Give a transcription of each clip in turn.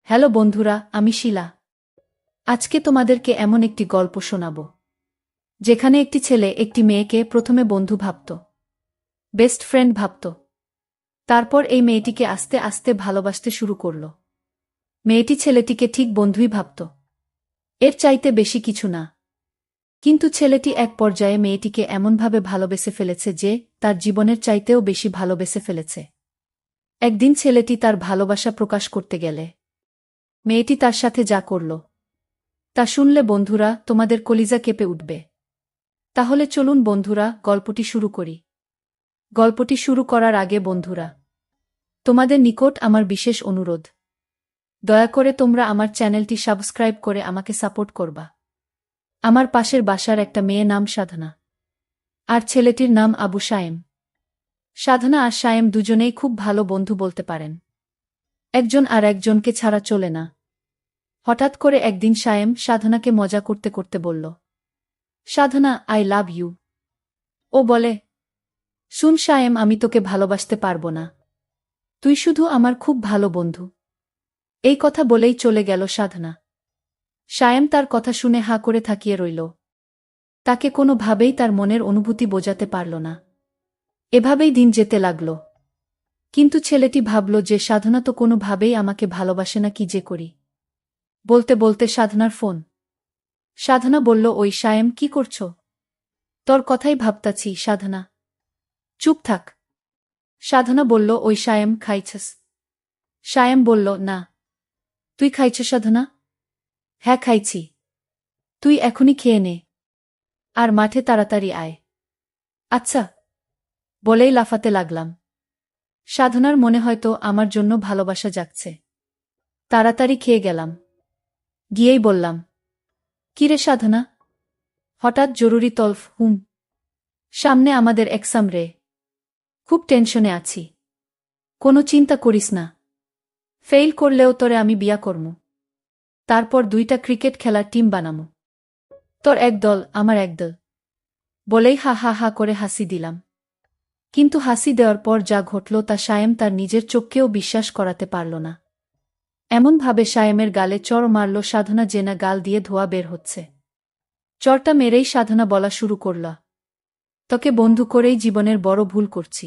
Hello বন্ধুরা, আমি শিলা। আজকে তোমাদেরকে এমন একটি গল্প শোনাব যেখানে একটি ছেলে একটি মেয়েকে প্রথমে বন্ধু ভাবত, বেস্ট ফ্রেন্ড ভাবত। তারপর এই মেয়েটিকে আস্তে আস্তে ভালোবাসতে শুরু করল। মেয়েটি ছেলেটিকে ঠিক বন্ধুই ভাবত, এর চাইতে বেশি কিছু না। কিন্তু ছেলেটি এক পর্যায়ে মেয়েটিকে এমনভাবে ভালোবেসে ফেলেছে যে তার জীবনের চাইতেও বেশি ভালোবেসে ফেলেছে। একদিন ছেলেটি তার ভালোবাসা প্রকাশ করতে গেলে মেয়েটি তার সাথে যা করল তা শুনলে বন্ধুরা তোমাদের কলিজা কেঁপে উঠবে। তাহলে চলুন বন্ধুরা, গল্পটি শুরু করি। গল্পটি শুরু করার আগে বন্ধুরা, তোমাদের নিকট আমার বিশেষ অনুরোধ, দয়া করে তোমরা আমার চ্যানেলটি সাবস্ক্রাইব করে আমাকে সাপোর্ট করবা। আমার পাশের বাসার একটা মেয়ে নাম সাধনা, আর ছেলেটির নাম আবু সায়েম। সাধনা আর সায়েম দুজনেই খুব ভালো বন্ধু বলতে পারেন, একজন আর একজনকে ছাড়া চলে না। হঠাৎ করে একদিন সায়েম সাধনাকে মজা করতে করতে বলল, সাধনা, আই লাভ ইউ। ও বলে, শুন সায়েম, আমি তোকে ভালোবাসতে পারবো না, তুই শুধু আমার খুব ভালো বন্ধু। এই কথা বলেই চলে গেল সাধনা। সায়েম তার কথা শুনে হাঁ করে থাকিয়ে রইল। তাকে কোনোভাবেই তার মনের অনুভূতি বোঝাতে পারল না। এভাবেই দিন যেতে লাগল। কিন্তু ছেলেটি ভাবল যে সাধনা তো কোনোভাবেই আমাকে ভালোবাসে না, কি যে করি। বলতে বলতে সাধনার ফোন। সাধনা বলল, ওই সায়েম, কি করছ? তোর কথাই ভাবতাছি সাধনা। চুপ থাক। সাধনা বলল, ওই সায়েম, খাইছস? সায়েম বলল, না। তুই খাইছ সাধনা? হ্যাঁ খাইছি। তুই এখনই খেয়ে নে, আর মাঠে তাড়াতাড়ি আয়। আচ্ছা, বলেই লাফাতে লাগলাম। সাধনার মনে হয়তো আমার জন্য ভালোবাসা জাগছে। তাড়াতাড়ি খেয়ে গেলাম। গিয়েই বললাম, কিরে সাধনা, হঠাৎ জরুরি তলফ? সামনে আমাদের এক্সাম রে, খুব টেনশনে আছি। কোনো চিন্তা করিস না, ফেইল করলেও তোরে আমি বিয়া করমু। তারপর 2টা ক্রিকেট খেলার টিম বানামু, তোর এক দল, আমার এক দল। বলেই হা হা হা করে হাসি দিলাম। কিন্তু হাসি দেওয়ার পর যা ঘটল তা সায়েম তার নিজের চোখকেও বিশ্বাস করাতে পারল না। এমনভাবে সায়েমের গালে চড় মারল সাধনা জেনা গাল দিয়ে ধোয়া বের হচ্ছে। চড়টা মেরেই সাধনা বলা শুরু করল, তোকে বন্ধু করেই জীবনের বড় ভুল করছি।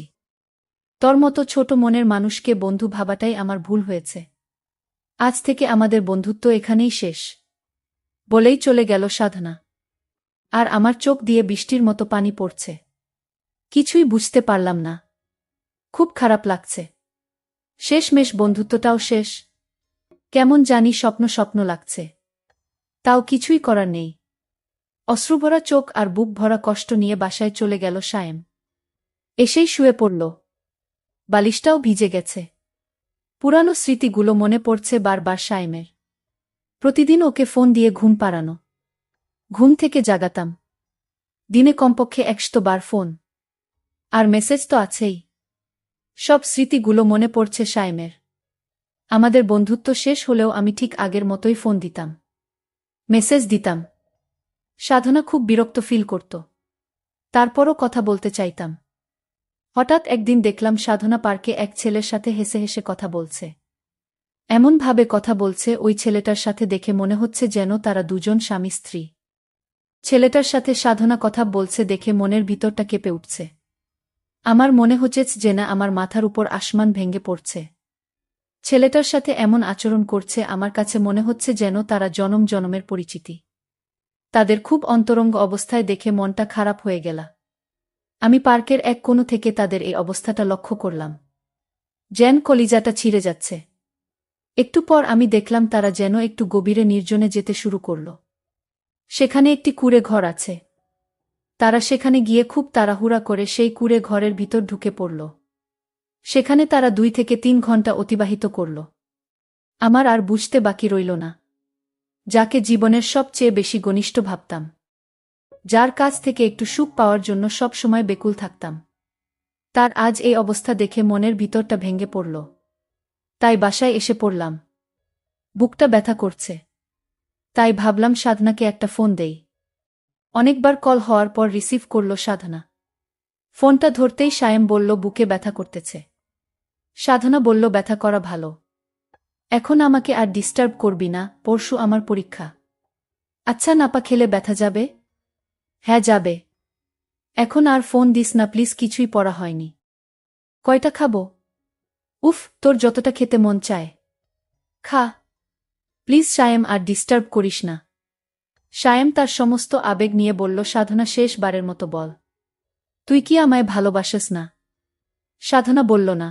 তোর মতো ছোট মনের মানুষকে বন্ধু ভাবাটাই আমার ভুল হয়েছে। আজ থেকে আমাদের বন্ধুত্ব এখানেই শেষ। বলেই চলে গেল সাধনা। আর আমার চোখ দিয়ে বৃষ্টির মতো পানি পড়ছে। কিছুই বুঝতে পারলাম না। খুব খারাপ লাগছে। শেষমেশ বন্ধুত্বটাও শেষ। কেমন জানি স্বপ্ন স্বপ্ন লাগছে। তাও কিছুই করার নেই। অশ্রুভরা চোখ আর বুক ভরা কষ্ট নিয়ে বাসায় চলে গেল সায়েম। এসেই শুয়ে পড়ল। বালিশটাও ভিজে গেছে। পুরানো স্মৃতিগুলো মনে পড়ছে বারবার সায়েমের। প্রতিদিন ওকে ফোন দিয়ে ঘুম পাড়ানো, ঘুম থেকে জাগাতাম। দিনে কমপক্ষে 100 বার ফোন। আর মেসেজ তো আছেই। সব স্মৃতিগুলো মনে পড়ছে সায়েমের। আমাদের বন্ধুত্ব শেষ হলেও আমি ঠিক আগের মতোই ফোন দিতাম, মেসেজ দিতাম। সাধনা খুব বিরক্ত ফিল করত। তারপরও কথা বলতে চাইতাম। হঠাৎ একদিন দেখলাম সাধনা পার্কে এক ছেলের সাথে হেসে হেসে কথা বলছে। এমনভাবে কথা বলছে ওই ছেলেটার সাথে দেখে মনে হচ্ছে যেন তারা দুজন স্বামী স্ত্রী। ছেলেটার সাথে সাধনা কথা বলছে দেখে মনের ভিতরটা কেঁপে উঠছে। আমার মনে হচ্ছে যে না, আমার মাথার উপর আসমান ভেঙে পড়ছে। ছেলেটার সাথে এমন আচরণ করছে, আমার কাছে মনে হচ্ছে যেন তারা জনম জনমের পরিচিতি। তাদের খুব অন্তরঙ্গ অবস্থায় দেখে মনটা খারাপ হয়ে গেল। আমি পার্কের এক কোণ থেকে তাদের এই অবস্থাটা লক্ষ্য করলাম। যেন কলিজাটা ছিঁড়ে যাচ্ছে। একটু পর আমি দেখলাম তারা যেন একটু গভীরে নির্জনে যেতে শুরু করল। সেখানে একটি কুঁড়ে ঘর আছে। তারা সেখানে গিয়ে খুব তাড়াহুড়া করে সেই কুঁড়ে ঘরের ভিতর ঢুকে পড়ল। সেখানে তারা 2 থেকে 3 ঘন্টা অতিবাহিত করল। আমার আর বুঝতে বাকি রইল না, যাকে জীবনের সবচেয়ে বেশি ঘনিষ্ঠ ভাবতাম, যার কাছ থেকে একটু সুখ পাওয়ার জন্য সব সময় বেকুল থাকতাম, তার আজ এই অবস্থা দেখে মনের ভিতরটা ভেঙে পড়ল। তাই বাসায় এসে পড়লাম। বুকটা ব্যথা করছে। তাই ভাবলাম সাধনাকে একটা ফোন দেই। অনেকবার কল হওয়ার পর রিসিভ করল সাধনা। ফোনটা ধরতেই সায়েম বলল, বুকে ব্যথা করতেছে। সাধনা বলল, ব্যথা করা ভালো। এখন আমাকে আর ডিস্টার্ব করবি না, পরশু আমার পরীক্ষা। আচ্ছা নাপা খেলে ব্যথা যাবে? হ্যাঁ যাবে। এখন আর ফোন দিস না প্লিজ, কিছুই পড়া হয়নি। কয়টা খাবো? উফ, তোর যতটা খেতে মন চায় খা। প্লিজ সায়েম, আর ডিস্টার্ব করিস না। সায়েম তার সমস্ত আবেগ নিয়ে বলল, সাধনা শেষবারের মতো বল, তুই কি আমায় ভালোবাসিস না? সাধনা বলল না।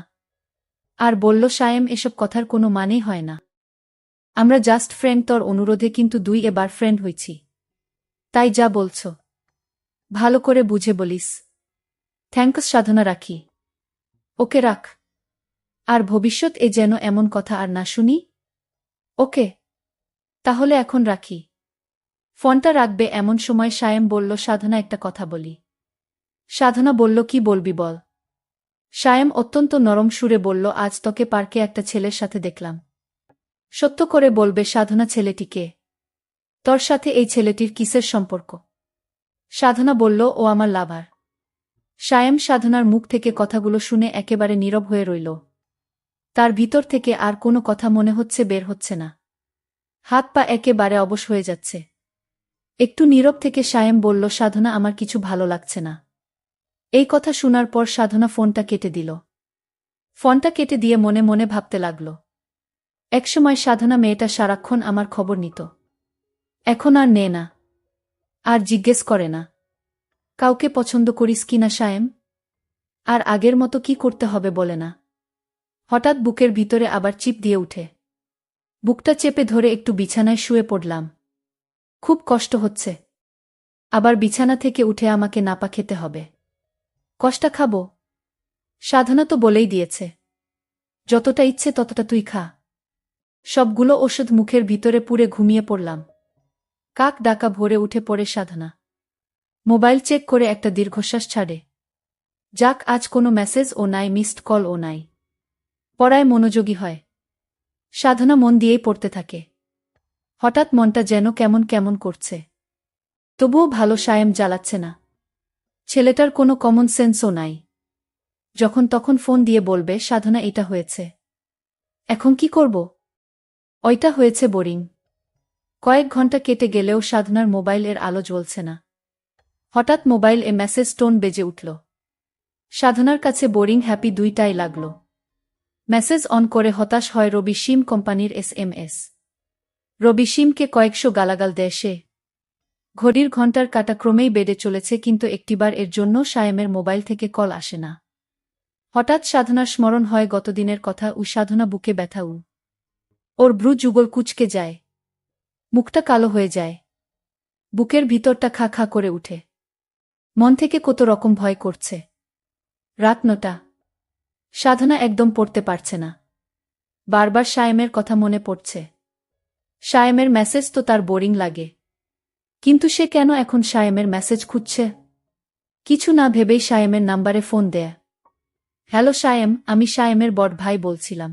আর বলল, সায়েম এসব কথার কোনো মানেই হয় না। আমরা জাস্ট ফ্রেন্ড, তোর অনুরোধে কিন্তু এবার ফ্রেন্ড হইছি। তাই যা বলছ ভালো করে বুঝে বলিস। থ্যাঙ্কস সাধনা, রাখি। ওকে রাখ। আর ভবিষ্যৎ যেন এমন কথা আর না শুনি। ওকে, তাহলে এখন রাখি। ফোনটা রাখবে এমন সময় সায়েম বলল, সাধনা একটা কথা বলি। সাধনা বলল, কি বলবি বল। সায়েম অত্যন্ত নরম সুরে বলল, আজ তোকে পার্কে একটা ছেলের সাথে দেখলাম। সত্য করে বলবে সাধনা, ছেলেটিকে? তোর সাথে এই ছেলেটির কিসের সম্পর্ক? সাধনা বলল, ও আমার লাভার। সায়েম সাধনার মুখ থেকে কথাগুলো শুনে একেবারে নীরব হয়ে রইল। তার ভিতর থেকে আর কোনো কথা মনে হচ্ছে বের হচ্ছে না। হাত পা একেবারে অবশ হয়ে যাচ্ছে। একটু নীরব থেকে সায়েম বলল, সাধনা, আমার কিছু ভালো লাগছে না। এই কথা শোনার পর সাধনা ফোনটা কেটে দিল। ফোনটা কেটে দিয়ে মনে মনে ভাবতে লাগল। একসময় সাধনা মেয়েটা সারাক্ষণ আমার খবর নিত। এখন আর নেয় না, আর জিজ্ঞেস করে না কাউকে পছন্দ করিস কিনা সায়েম। আর আগের মতো কি করতে হবে বলে না। হঠাৎ বুকের ভিতরে আবার চিপ দিয়ে উঠে। বুকটা চেপে ধরে একটু বিছানায় শুয়ে পড়লাম। খুব কষ্ট হচ্ছে। আবার বিছানা থেকে উঠে আমাকে নাপা খেতে হবে। কষ্টা খাবো? সাধনা তো বলেই দিয়েছে, যতটা ইচ্ছে ততটা তুই খা। সবগুলো ওষুধ মুখের ভিতরে পুরে ঘুমিয়ে পড়লাম। কাক ডাকা ভোরে উঠে পড়ে সাধনা। মোবাইল চেক করে একটা দীর্ঘশ্বাস ছাড়ে। যাক, আজ কোনো মেসেজ ও নাই, মিসড কল ও নাই। পড়ায় মনোযোগী হয়। সাধনা মন দিয়েই পড়তে থাকে। হঠাৎ মনটা যেন কেমন কেমন করছে। তবুও ভালো সায়েম জ্বালাচ্ছে না। ছেলেটার কোনো কমন সেন্সও নাই। যখন তখন ফোন দিয়ে বলবে, সাধনা এটা হয়েছে। এখন কি করব? ওইটা হয়েছে, বোরিং। কয়েক ঘন্টা কেটে গেলেও সাধনার মোবাইলের আলো জ্বলছে না। হঠাৎ মোবাইল মেসেজ টোন বেজে উঠল। সাধনার কাছে বোরিং হ্যাপি দুইটাই লাগল। মেসেজ অন করে হতাশ হয় রবি সিম কোম্পানির SMS। রবি সিমকে কয়েকশো গালাগাল দেয় সে। ঘড়ির ঘণ্টার কাঁটা ক্রমেই বেড়ে চলেছে, কিন্তু একটিবার এর জন্য সায়েমের মোবাইল থেকে কল আসে না। হঠাৎ সাধনার স্মরণ হয় গতদিনের কথা। সাধনা বুকে ব্যথা। ওর ভ্রু যুগল কুঁচকে যায়। মুখটা কালো হয়ে যায়। বুকের ভিতরটা খা খা করে উঠে। মন থেকে কত রকম ভয় করছে। রাত 9টা। সাধনা একদম পড়তে পারছে না। বারবার সায়েমের কথা মনে পড়ছে। সায়েমের মেসেজ তো তার বোরিং লাগে, কিন্তু সে কেন এখন সায়েমের মেসেজ খুঁজছে? কিছু না ভেবেই সায়েমের নাম্বারে ফোন দেয়। হ্যালো সায়েম, আমি সায়েমের বড় ভাই বলছিলাম।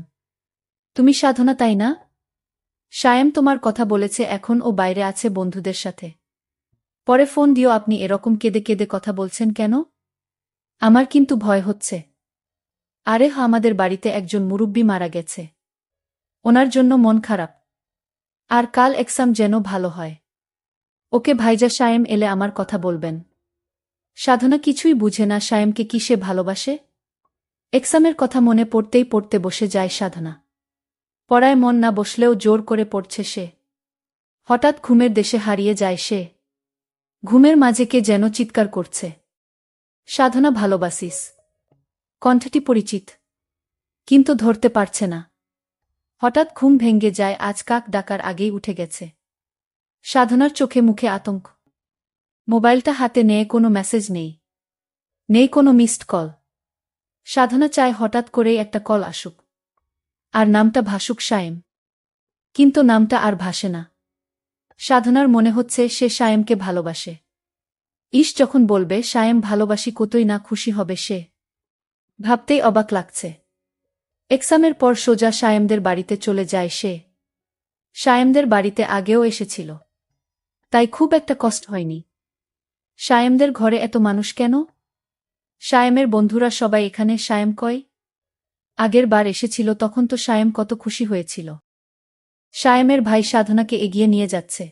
তুমি সাধনা, তাই না? সায়েম তোমার কথা বলেছে, এখন ও বাইরে আছে বন্ধুদের সাথে। পরে ফোন দিও। আপনি এরকম কেঁদে কেঁদে কথা বলছেন কেন? আমার কিন্তু ভয় হচ্ছে। আরে আমাদের বাড়িতে একজন মুরুব্বি মারা গেছে। ওনার জন্য মন খারাপ। আর কাল এক্সাম যেন ভালো হয়। ওকে ভাইজা, সায়েম এলে আমার কথা বলবেন। সাধনা কিছুই বুঝে না সায়েমকে কি সে ভালোবাসে। এক্সামের কথা মনে পড়তেই পড়তে বসে যায় সাধনা। পড়ায় মন না বসলেও জোর করে পড়ছে সে। হঠাৎ ঘুমের দেশে হারিয়ে যায় সে। ঘুমের মাঝে কে যেন চিৎকার করছে, সাধনা ভালোবাসিস। কণ্ঠটি পরিচিত, কিন্তু ধরতে পারছে না। হঠাৎ ঘুম ভেঙে যায়। আজ কাক ডাকার আগেই উঠে গেছে। সাধনার চোখে মুখে আতঙ্ক। মোবাইলটা হাতে নিয়ে কোনো মেসেজ নেই, নেই কোনো মিসড কল। সাধনা চায় হঠাৎ করেই একটা কল আসুক, আর নামটা ভাসুক সায়েম। কিন্তু নামটা আর ভাসে না। সাধনার মনে হচ্ছে সে সায়েমকে ভালোবাসে। যখন বলবে সায়েম ভালোবাসি, কতই না খুশি হবে সে। ভাবতেই অবাক লাগছে। এক্সামের পর সোজা সায়েমদের বাড়িতে চলে যায় সে। সায়েমদের বাড়িতে আগেও এসেছিল, তাই খুব একটা কষ্ট হয়নি। সায়েমদের ঘরে এত মানুষ কেন? সায়েমের বন্ধুরা সবাই এখানে। সায়েম কই? আগের বার এসেছিল তখন তো সায়েম কত খুশি হয়েছিল। সায়েমের ভাই সাধনাকে এগিয়ে নিয়ে যাচ্ছে।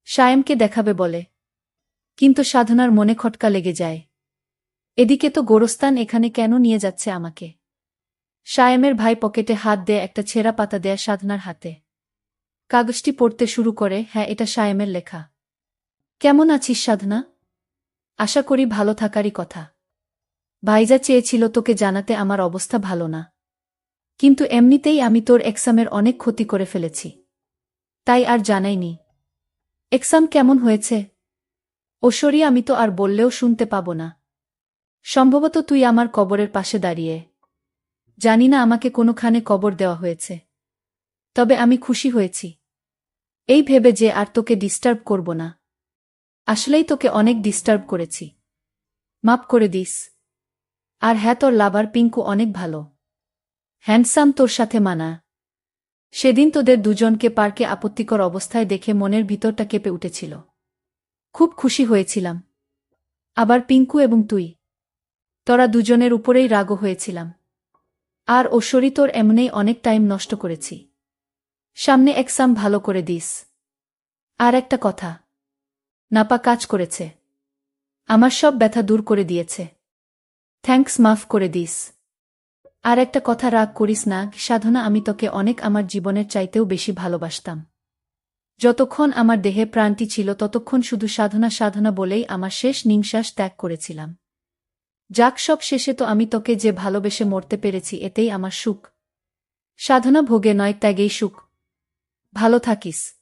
সায়েমকে দেখাবে বলে। কিন্তু সাধনার মনে খটকা লেগে যায়। এদিকে তো গোরস্তান এখানে কেন নিয়ে যাচ্ছে আমাকে? সায়েমের ভাই পকেটে হাত দিয়ে একটা ছেঁড়া পাতা দেয়া সাধনার হাতে। কাগজটি পড়তে শুরু করে। হ্যাঁ, এটা সায়েমের লেখা। কেমন আছিস সাধনা? আশা করি ভালো থাকারই কথা। ভাইজা চেয়েছিল তোকে জানাতে আমার অবস্থা ভালো না। কিন্তু এমনিতেই আমি তোর এক্সামের অনেক ক্ষতি করে ফেলেছি। তাই আর জানাইনি। এক্সাম কেমন হয়েছে? ওশরি, আমি তো আর বললেও শুনতে পাব না। সম্ভবত তুই আমার কবরের পাশে দাঁড়িয়ে। জানি না আমাকে কোনোখানে কবর দেওয়া হয়েছে। তবে আমি খুশি হয়েছি এই ভেবে যে আর তোকে ডিস্টার্ব করব না। আসলেই তোকে অনেক ডিস্টার্ব করেছি। মাপ করে দিস। আর হ্যাঁ, তোর লাভার পিঙ্কু অনেক ভালো। হ্যান্ডসাম, তোর সাথে মানা। সেদিন তোদের দুজনকে পার্কে আপত্তিকর অবস্থায় দেখে মনের ভিতরটা কেঁপে উঠেছিল। খুব খুশি হয়েছিলাম। আবার পিঙ্কু এবং তুই, তোরা দুজনের উপরেই রাগও হয়েছিলাম। আর ওশরি, তোর এমনেই অনেক টাইম নষ্ট করেছি। সামনে এক্সাম ভালো করে দিস। আর একটা কথা, নাপা কাজ করেছে। আমার সব ব্যথা দূর করে দিয়েছে। থ্যাঙ্কস, মাফ করে দিস। আর একটা কথা, রাগ করিস না সাধনা, আমি তোকে অনেক, আমার জীবনের চাইতেও বেশি ভালোবাসতাম। যতক্ষণ আমার দেহে প্রাণটি ছিল ততক্ষণ শুধু সাধনা সাধনা বলেই আমার শেষ নিঃশ্বাস ত্যাগ করেছিলাম। যাক, সব শেষে তো আমি তোকে যে ভালোবেসে মরতে পেরেছি, এতেই আমার সুখ। সাধনা ভোগে নয়, ত্যাগেই সুখ। ভালো থাকিস।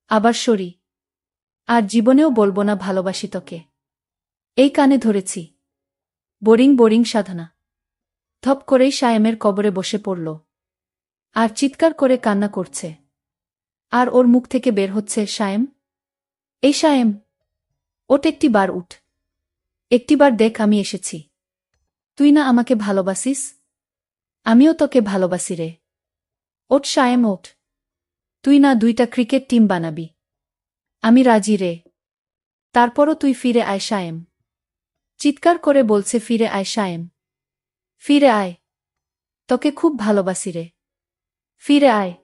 আবার সরি। আর জীবনেও বলবো না ভালোবাসি তোকে। এই কানে ধরেছি। বোরিং বোরিং সাধনা ধপ করেই সায়েমের কবরে বসে পড়ল। আর চিৎকার করে কান্না করছে। আর ওর মুখ থেকে বের হচ্ছে, সায়েম, এই সায়েম, ওঠ, একটিবার উঠ। একটিবার দেখ, আমি এসেছি। তুই না আমাকে ভালোবাসিস? আমিও তোকে ভালোবাসি রে। ওঠ সায়েম, ওঠ। তুই না 2টা ক্রিকেট টিম বানাবি? আমি রাজি রে। তারপরও তুই ফিরে আয় সায়েম। চিৎকার করে বলছে, ফিরে আয় সায়েম। ফিরে আয়। তোকে খুব ভালোবাসি রে। ফিরে আয়।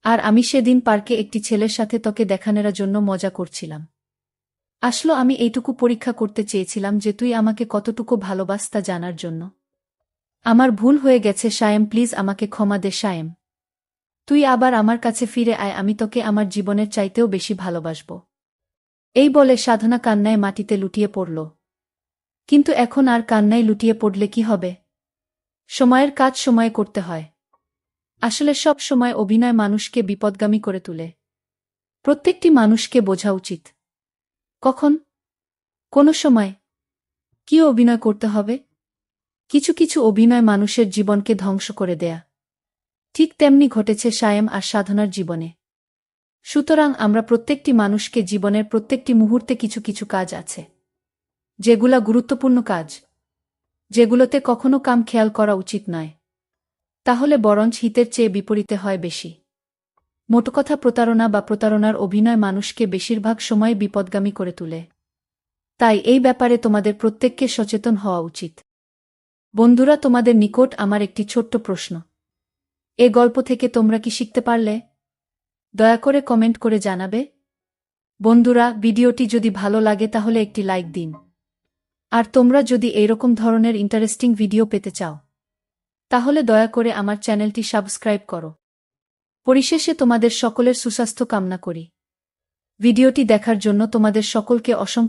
আর আমি সেদিন পার্কে একটি ছেলের সাথে তোকে দেখানোর জন্য মজা করছিলাম। আসলে আমি এইটুকু পরীক্ষা করতে চেয়েছিলাম যে তুই আমাকে কতটুকু ভালোবাস তা জানার জন্য। আমার ভুল হয়ে গেছে সায়েম, প্লিজ আমাকে ক্ষমা দে সায়েম। তুই আবার আমার কাছে ফিরে আয়, আমি তোকে আমার জীবনের চাইতেও বেশি ভালোবাসব। এই বলে সাধনা কান্নায় মাটিতে লুটিয়ে পড়ল। কিন্তু এখন আর কান্নায় লুটিয়ে পড়লে কি হবে? সময়ের কাজ সময়ে করতে হয়। আসলে সব সময় অভিনয় মানুষকে বিপদগামী করে তোলে। প্রত্যেকটি মানুষকে বোঝা উচিত কখন, কোন সময় কি অভিনয় করতে হবে। কিছু কিছু অভিনয় মানুষের জীবনকে ধ্বংস করে দেয়া। ঠিক তেমনি ঘটেছে সায়েম আর সাধনার জীবনে। সুতরাং আমরা প্রত্যেকটি মানুষকে জীবনের প্রত্যেকটি মুহূর্তে কিছু কিছু কাজ আছে, যেগুলা গুরুত্বপূর্ণ কাজ, যেগুলোতে কখনো কাম খেয়াল করা উচিত নয়। তাহলে বরঞ্চ হিতের চেয়ে বিপরীতে হয় বেশি। মোটকথা, প্রতারণা বা প্রতারণার অভিনয় মানুষকে বেশিরভাগ সময় বিপদগামী করে তোলে। তাই এই ব্যাপারে তোমাদের প্রত্যেককে সচেতন হওয়া উচিত। বন্ধুরা, তোমাদের নিকট আমার একটি ছোট্ট প্রশ্ন। এ গল্প থেকে তোমরা কি শিখতে পারলে? দয়া করে কমেন্ট করে জানাবে। বন্ধুরা, ভিডিওটি যদি ভালো লাগে তাহলে একটি লাইক দিন। আর তোমরা যদি এইরকম ধরনের ইন্টারেস্টিং ভিডিও পেতে চাও, তাহলে দয়া করে আমার চ্যানেলটি সাবস্ক্রাইব করো। পরিশেষে তোমাদের সকলের সুস্বাস্থ্য কামনা করি। ভিডিওটি দেখার জন্য তোমাদের সকলকে অসংখ্য